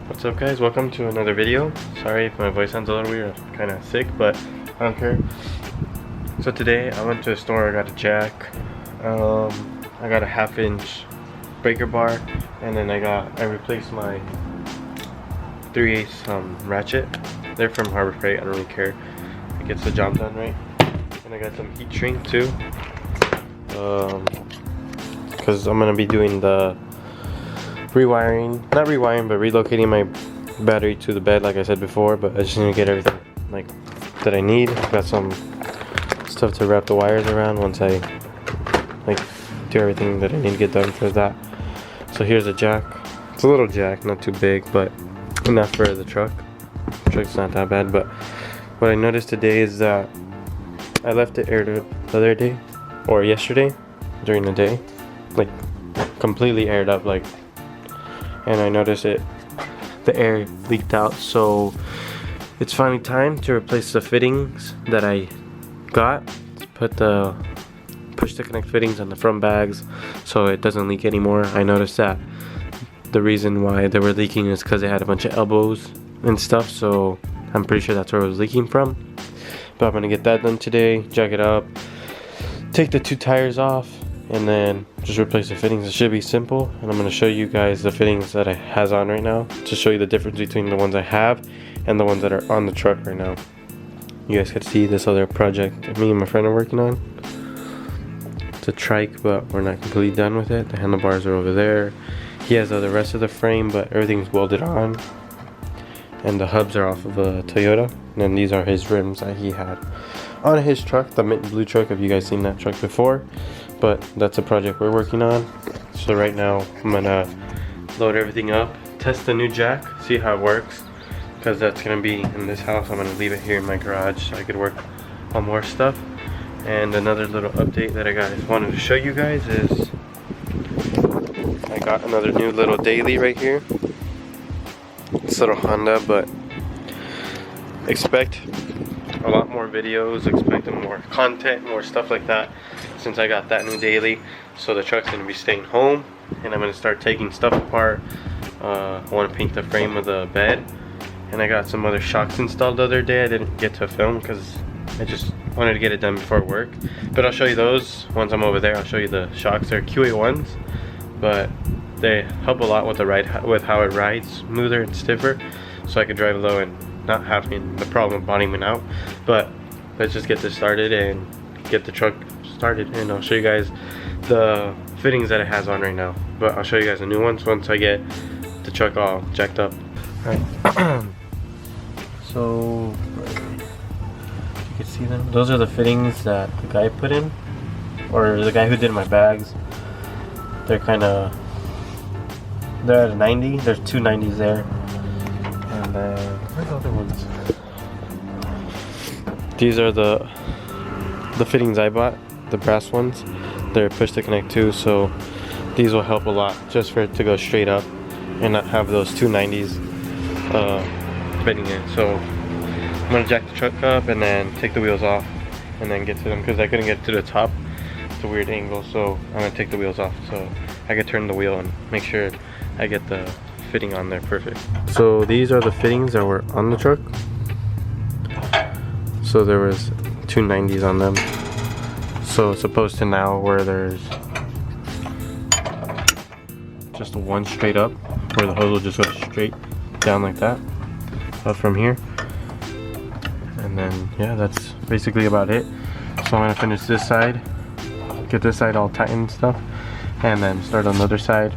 What's up guys, welcome to another video. Sorry if my voice sounds a little weird, I'm kind of sick, but I don't care. So today I went to a store, I got a jack, I got a 1/2 inch breaker bar, and then I replaced my 3/8 ratchet. They're from Harbor Freight, I don't really care. It gets the job done right. And I got some heat shrink too. Because I'm going to be doing the not rewiring, but relocating my battery to the bed like I said before. But I just need to get everything like that I need. Got some stuff to wrap the wires around once I like do everything that I need to get done for that. So here's a jack. It's a little jack, not too big, but enough for the truck. The truck's not that bad. But what I noticed today is that I left it aired the other day or yesterday during the day, like completely aired up, like, and I noticed the air leaked out. So it's finally time to replace the fittings that I got. Push the connect fittings on the front bags so it doesn't leak anymore. I noticed that the reason why they were leaking is because they had a bunch of elbows and stuff, so I'm pretty sure that's where it was leaking from. But I'm gonna get that done today, jack it up, take the 2 tires off, and then just replace the fittings. It should be simple, and I'm gonna show you guys the fittings that I has on right now to show you the difference between the ones I have and the ones that are on the truck right now. You guys could see this other project me and my friend are working on. It's a trike, but we're not completely done with it. The handlebars are over there. He has the rest of the frame, but everything's welded on. And the hubs are off of a Toyota. And then these are his rims that he had on his truck, the mint blue truck, if you guys seen that truck before. But that's a project we're working on. So right now I'm gonna load everything up, test the new jack, see how it works, because that's gonna be in this house. I'm gonna leave it here in my garage so I could work on more stuff. And another little update that I wanted to show you guys is I got another new little daily right here. This little Honda, but expect a lot more videos, expect more content, more stuff like that since I got that new daily. So the truck's gonna be staying home, and I'm gonna start taking stuff apart. I want to paint the frame of the bed, and I got some other shocks installed the other day. I didn't get to film because I just wanted to get it done before work, but I'll show you those once I'm over there. I'll show you the shocks. They're QA1s, but they help a lot with the ride, with how it rides smoother and stiffer, so I can drive low and not having the problem of bottoming out. But let's just get this started and get the truck started, and I'll show you guys the fittings that it has on right now. But I'll show you guys the new ones once I get the truck all jacked up. Alright. So you can see them. Those are the fittings that the guy put in, or the guy who did my bags. They're at a 90. There's 2 90s there. And then where's the other ones? These are the fittings I bought, the brass ones. They're push to connect too, so these will help a lot just for it to go straight up and not have those 2 90s fitting in. So I'm gonna jack the truck up and then take the wheels off and then get to them, because I couldn't get to the top. It's a weird angle, so I'm gonna take the wheels off so I can turn the wheel and make sure I get the fitting on there perfect. So these are the fittings that were on the truck. So there was 2 90s on them. So it's opposed to now where there's just one straight up, where the hose will just go straight down like that, up from here. And then yeah, that's basically about it. So I'm gonna finish this side, get this side all tightened and stuff, and then start on the other side.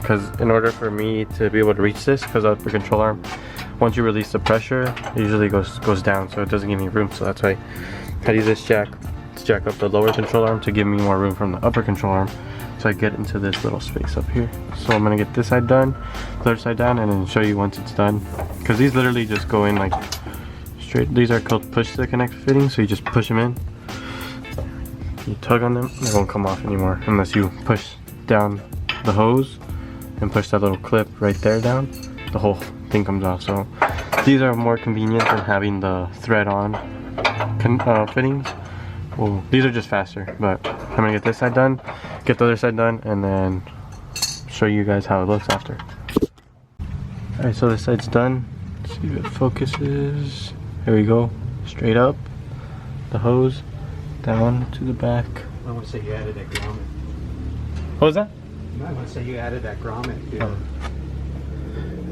Because in order for me to be able to reach this, because of the control arm, once you release the pressure, it usually goes down, so it doesn't give me room. So that's why I use this jack to jack up the lower control arm to give me more room from the upper control arm, so I get into this little space up here. So I'm gonna get this side done, the other side down, and then show you once it's done. Because these literally just go in like straight. These are called push to connect fittings, so you just push them in. You tug on them, they won't come off anymore unless you push down the hose and push that little clip right there down. The whole thing comes off. So these are more convenient than having the thread on fittings. Well, these are just faster, but I'm gonna get this side done, get the other side done, and then show you guys how it looks after. Alright, so this side's done. Let's see if it focuses. There we go. Straight up. The hose down to the back. I want to say you added that grommet. What was that? I want to say you added that grommet. Yeah.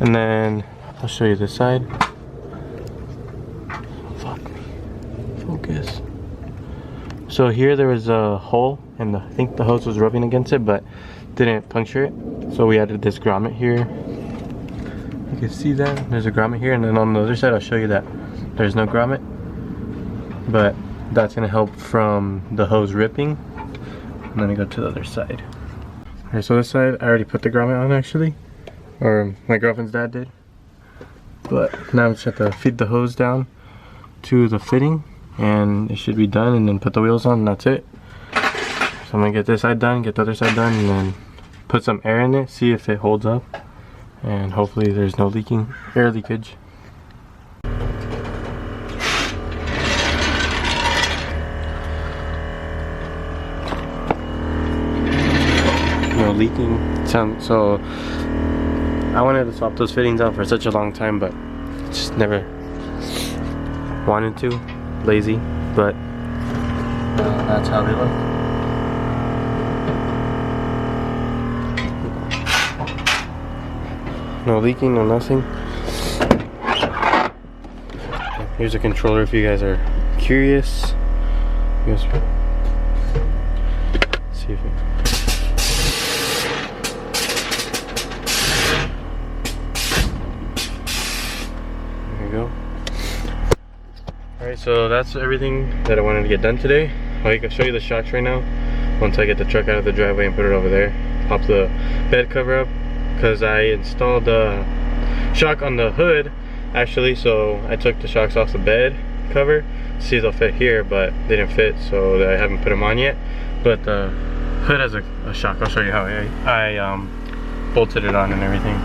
And then I'll show you this side. Fuck me. Focus. So here there was a hole, and I think the hose was rubbing against it, but didn't puncture it. So we added this grommet here. You can see that there's a grommet here, and then on the other side I'll show you that there's no grommet, but that's gonna help from the hose ripping. And then I go to the other side. Alright, so this side I already put the grommet on actually, or my girlfriend's dad did. But now I just have to feed the hose down to the fitting, and it should be done, and then put the wheels on, and that's it. So I'm gonna get this side done, get the other side done, and then put some air in it, see if it holds up, and hopefully there's no air leakage. No leaking sound. So I wanted to swap those fittings out for such a long time, but just never wanted to. Lazy, but that's how they look. No leaking, no nothing. Here's a controller if you guys are curious. Let's see if it... There you go. Alright, so that's everything that I wanted to get done today. I can show you the shocks right now. Once I get the truck out of the driveway and put it over there, pop the bed cover up, because I installed the shock on the hood actually, so I took the shocks off the bed cover to see if they'll fit here, but they didn't fit, so I haven't put them on yet. But the hood has a shock. I'll show you how I bolted it on and everything.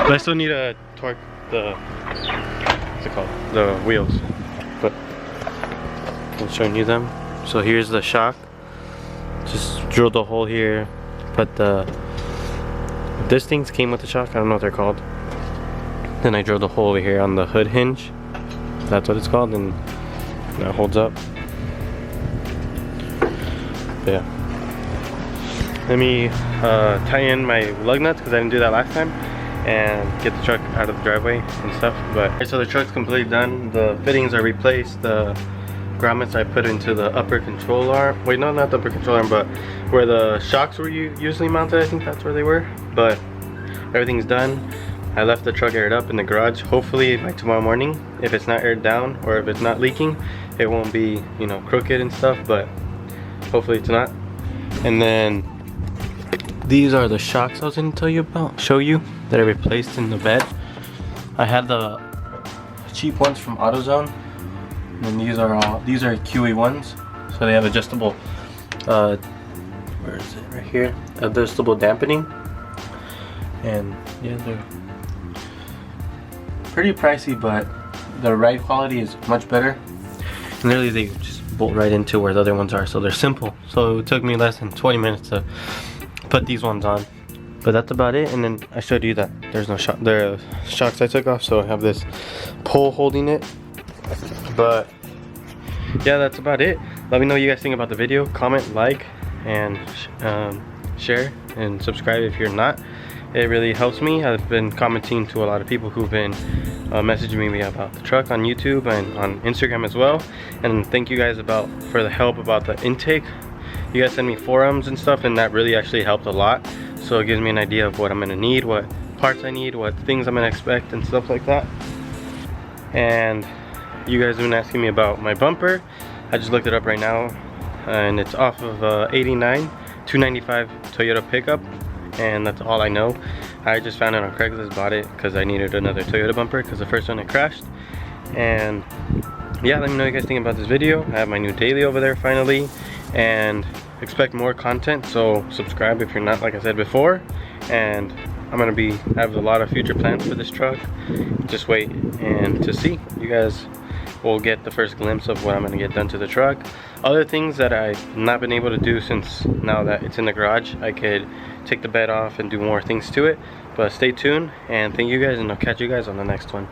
But I still need to torque the, what's it called, the wheels. But I'm showing you them. So here's the shock. Just drilled a hole here, put this things came with the shock, I don't know what they're called. Then I drilled a hole over here on the hood hinge. That's what it's called, and that holds up. But yeah. Let me tie in my lug nuts, because I didn't do that last time, and get the truck out of the driveway and stuff. But so the truck's completely done. The fittings are replaced. The grommets I put into the upper control arm. Wait, no, not the upper control arm, but where the shocks were usually mounted. I think that's where they were. But everything's done. I left the truck aired up in the garage. Hopefully by tomorrow morning, if it's not aired down or if it's not leaking, it won't be, you know, crooked and stuff, but hopefully it's not. And then these are the shocks I was going to show you that I replaced in the bed. I had the cheap ones from AutoZone, and these are QE ones, so they have adjustable where is it? Right here, adjustable dampening. And yeah, they're pretty pricey, but the ride quality is much better. And literally they just bolt right into where the other ones are, so they're simple. So it took me less than 20 minutes to put these ones on. But that's about it. And then I showed you that there's no shock. There are shocks I took off, so I have this pole holding it. But yeah, that's about it. Let me know what you guys think about the video. Comment, like, and share and subscribe if you're not. It really helps me. I've been commenting to a lot of people who've been messaging me about the truck on YouTube and on Instagram as well. And thank you guys for the help about the intake. You guys send me forums and stuff, and that really actually helped a lot. So it gives me an idea of what I'm gonna need, what parts I need, what things I'm gonna expect and stuff like that. And you guys have been asking me about my bumper. I just looked it up right now, and it's off of 89 295 Toyota pickup, and that's all I know. I just found it on Craigslist, bought it because I needed another Toyota bumper because the first one it crashed. And yeah, let me know what you guys think about this video. I have my new daily over there finally, and expect more content, so subscribe if you're not, like I said before. And I have a lot of future plans for this truck. Just wait and to see. You guys will get the first glimpse of what I'm gonna get done to the truck. Other things that I've not been able to do, since now that it's in the garage, I could take the bed off and do more things to it. But stay tuned, and thank you guys, and I'll catch you guys on the next one.